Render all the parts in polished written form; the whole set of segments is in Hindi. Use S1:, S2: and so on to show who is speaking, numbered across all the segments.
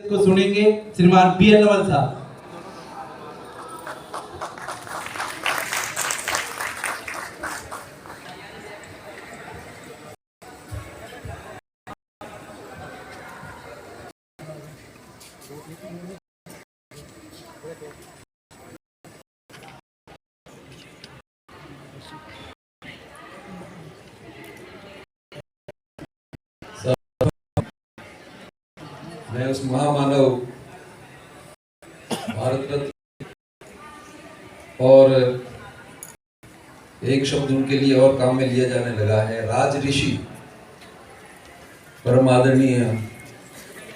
S1: को सुनेंगे श्रीमान बी.एन. नवल साहब।
S2: मैं उस महामानव भारत रत्न और एक शब्द उनके लिए और काम में लिया जाने लगा है, राज ऋषि परम आदरणीय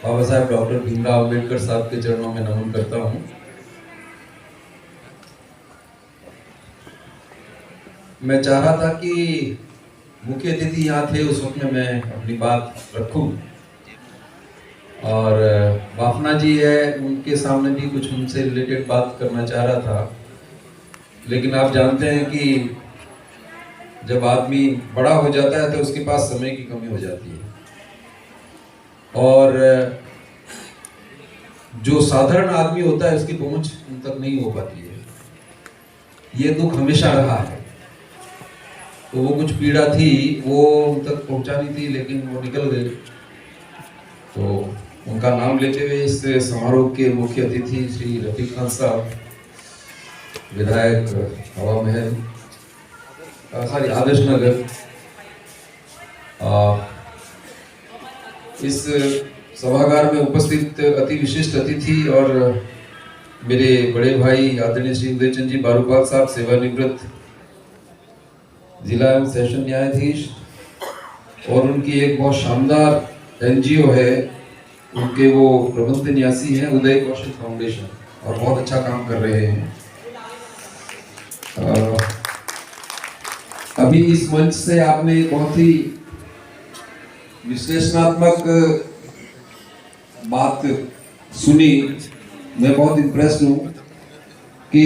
S2: बाबा साहब डॉक्टर भीमराव अम्बेडकर साहब के चरणों में नमन करता हूँ। मैं चाह रहा था कि मुख्य अतिथि यहाँ थे उस वक्त में मैं अपनी बात रखूं और बाफना जी है उनके सामने भी कुछ उनसे रिलेटेड बात करना चाह रहा था, लेकिन आप जानते हैं कि जब आदमी बड़ा हो जाता है तो उसके पास समय की कमी हो जाती है और जो साधारण आदमी होता है उसकी पहुंच उन तक नहीं हो पाती है। ये दुख हमेशा रहा है, तो वो कुछ पीड़ा थी वो उन तक पहुंचानी थी लेकिन वो निकल गए। तो उनका नाम लेते हुए इस समारोह के मुख्य अतिथि श्री रफीक खान साहब, विधायक हवा महल आदर्श नगर, इस सभागार में उपस्थित अति विशिष्ट अतिथि और मेरे बड़े भाई आदरणीय श्री उदय चंद जी बारूपाल साहब, सेवानिवृत्त जिला एवं सेशन न्यायाधीश, और उनकी एक बहुत शानदार एनजीओ है, उनके वो प्रबंध न्यासी हैं उदय कौशल फाउंडेशन, और बहुत अच्छा काम कर रहे हैं। अभी इस मंच से आपने बहुत ही विश्लेषणात्मक बात सुनी। मैं बहुत इम्प्रेस्ड हूँ कि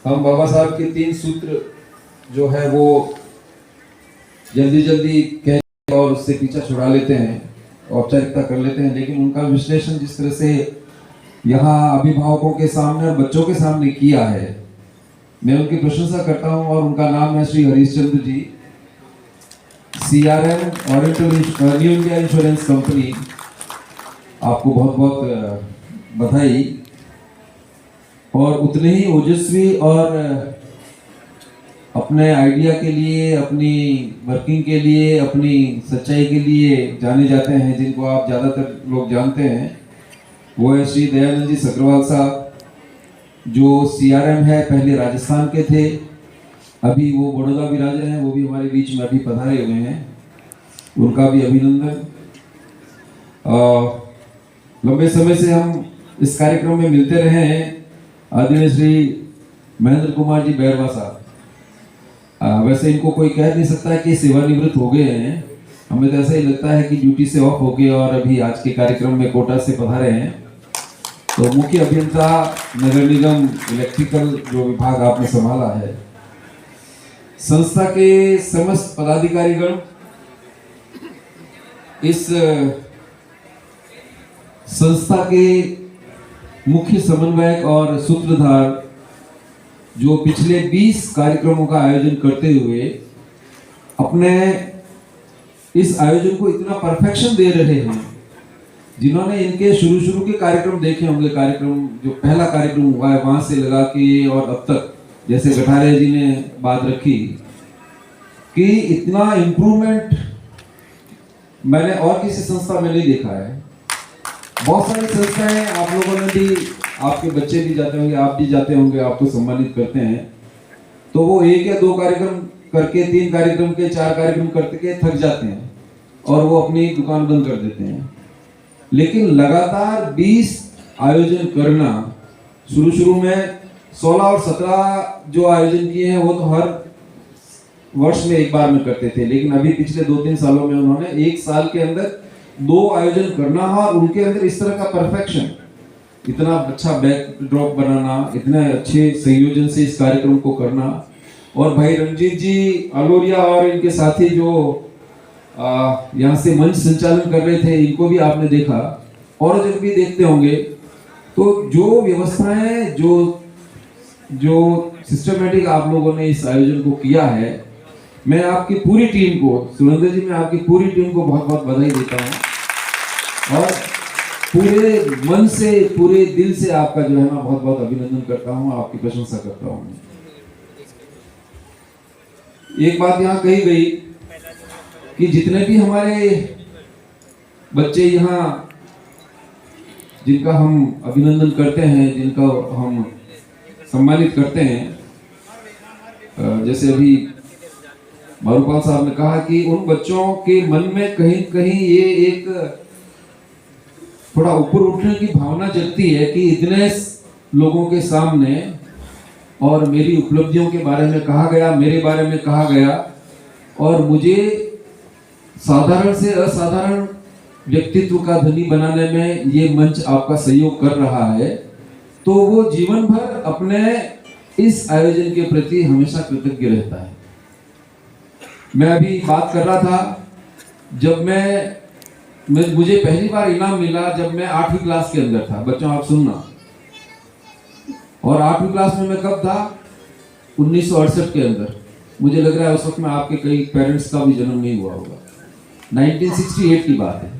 S2: हम बाबा साहब के 3 सूत्र जो है वो जल्दी जल्दी कह और उससे पीछा छुड़ा लेते हैं, औपचारिकता कर लेते हैं, लेकिन उनका विश्लेषण जिस तरह से यहाँ अभिभावकों के सामने और बच्चों के सामने किया है, मैं उनकी प्रशंसा करता हूँ। और उनका नाम है श्री हरीशचंद्र जी, CRM और न्यू इंडिया इंश्योरेंस कंपनी। आपको बहुत बहुत बधाई। और उतने ही ओजस्वी और अपने आइडिया के लिए, अपनी वर्किंग के लिए, अपनी सच्चाई के लिए जाने जाते हैं, जिनको आप ज़्यादातर लोग जानते हैं, वो है श्री दयानंद जी सक्रवाल साहब, जो CRM है, पहले राजस्थान के थे, अभी वो बड़ौदा विराजे हैं, वो भी हमारे बीच में अभी पधारे हुए हैं, उनका भी अभिनंदन। लंबे समय से हम इस कार्यक्रम में मिलते रहे हैं। आदरणीय श्री महेंद्र कुमार जी बैरवा साहब, वैसे इनको कोई कह नहीं सकता कि सेवानिवृत्त हो गए हैं, हमें तो ऐसा ही लगता है कि ड्यूटी से ऑफ हो गए और अभी आज के कार्यक्रम में कोटा से पधारे हैं। तो मुख्य अभियंता नगर निगम इलेक्ट्रिकल जो विभाग आपने संभाला है, संस्था के समस्त पदाधिकारीगण, इस संस्था के मुख्य समन्वयक और सूत्रधार जो पिछले 20 कार्यक्रमों का आयोजन करते हुए अपने इस आयोजन को इतना परफेक्शन दे रहे हैं, जिन्होंने इनके शुरू के कार्यक्रम देखे होंगे, कार्यक्रम जो पहला कार्यक्रम हुआ है वहां से लगा के और अब तक, जैसे गठारे जी ने बात रखी कि इतना इम्प्रूवमेंट मैंने और किसी संस्था में नहीं देखा है। बहुत सारी संस्थाएं, आप लोगों ने भी, आपके बच्चे भी जाते होंगे, आप भी जाते होंगे, आपको सम्मानित करते हैं, तो वो 1 या 2 कार्यक्रम करके, 3 कार्यक्रम के 4 कार्यक्रम करके थक जाते हैं और वो अपनी दुकान बंद कर देते हैं। लेकिन लगातार 20 आयोजन करना, शुरू में 16 और 17 जो आयोजन किए हैं वो तो हर वर्ष में एक बार में करते थे, लेकिन अभी पिछले 2-3 सालों में उन्होंने 1 साल के अंदर 2 आयोजन करना और उनके अंदर इस तरह का परफेक्शन, इतना अच्छा बैकड्रॉप बनाना, इतने अच्छे संयोजन से इस कार्यक्रम को करना। और भाई रंजीत जी अलोरिया और इनके साथी जो यहाँ से मंच संचालन कर रहे थे, इनको भी आपने देखा और जब भी देखते होंगे तो जो व्यवस्थाएं जो सिस्टमेटिक आप लोगों ने इस आयोजन को किया है, मैं आपकी पूरी टीम को, सुरेंद्र जी, मैं आपकी पूरी टीम को बहुत बहुत बधाई देता हूँ और पूरे मन से, पूरे दिल से आपका जो है ना बहुत बहुत अभिनंदन करता हूँ, आपकी प्रशंसा करता हूँ। एक बात यहाँ कही गई कि जितने भी हमारे बच्चे यहाँ जिनका हम अभिनंदन करते हैं, जिनका हम सम्मानित करते हैं, जैसे अभी मारूपाल साहब ने कहा कि उन बच्चों के मन में कहीं कहीं ये एक थोड़ा ऊपर उठने की भावना जगती है कि इतने लोगों के सामने और मेरी उपलब्धियों के बारे में कहा गया, मेरे बारे में कहा गया और मुझे साधारण से असाधारण व्यक्तित्व का धनी बनाने में ये मंच आपका सहयोग कर रहा है, तो वो जीवन भर अपने इस आयोजन के प्रति हमेशा कृतज्ञ रहता है। मैं अभी बात कर रहा था, जब मुझे पहली बार इनाम मिला जब मैं 8वीं क्लास के अंदर था। बच्चों आप सुनना, और 8वीं क्लास में मैं कब था? 1968 के अंदर। मुझे लग रहा है उस वक्त में आपके कई पेरेंट्स का भी जन्म नहीं हुआ होगा। 1968 की बात है।